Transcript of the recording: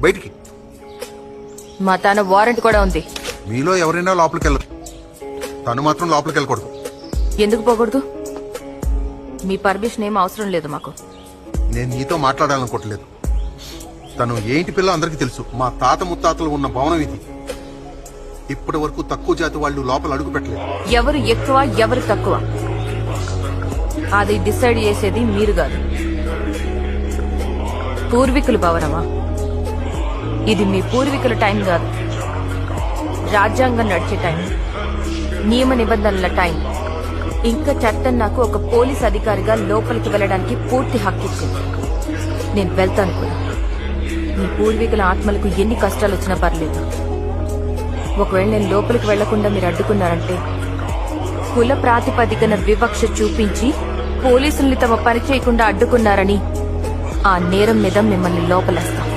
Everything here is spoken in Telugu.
బయటికి మా తన వారెంట్ కూడా ఉంది. మీలో ఎవరైనా లోపలికి వెళ్ళరు, తను మాత్రం లోపలికి వెళ్ళకూడదు. ఎందుకు పోకూడదు? మీ పర్మిషన్ ఏం అవసరం లేదు మాకు. నేను నీతో మాట్లాడాలనుకోవట్లేదు. తను ఏంటి పిల్ల అందరికీ తెలుసు. మా తాత ముత్తాతలు ఉన్న భవనం ఇది. ఇప్పటి వరకు తక్కువ జాతి వాళ్ళు లోపల అడుగు పెట్టలేదు. ఎవరు ఎక్కువ ఎవరు తక్కువ అది డిసైడ్ చేసేది మీరు కాదు. పూర్వీకుల భవనమా? ఇది మీ పూర్వీకుల టైం కాదు, రాజ్యాంగం నడిచే టైం, నియమ నిబంధనల టైం. ఇంకా చట్టం నాకు ఒక పోలీస్ అధికారిగా లోపలికి వెళ్ళడానికి పూర్తి హక్కు ఇచ్చింది. నేను వెళ్తాను కూడా. మీ పూర్వీకుల ఆత్మలకు ఎన్ని కష్టాలు వచ్చినా పర్లేదు. ఒకవేళ నేను లోపలికి వెళ్లకుండా మీరు అడ్డుకున్నారంటే కుల ప్రాతిపదికన వివక్ష చూపించి పోలీసుల్ని తమ పని చేయకుండా అడ్డుకున్నారని ఆ నేరం మీద మిమ్మల్ని లోపలేస్తాం.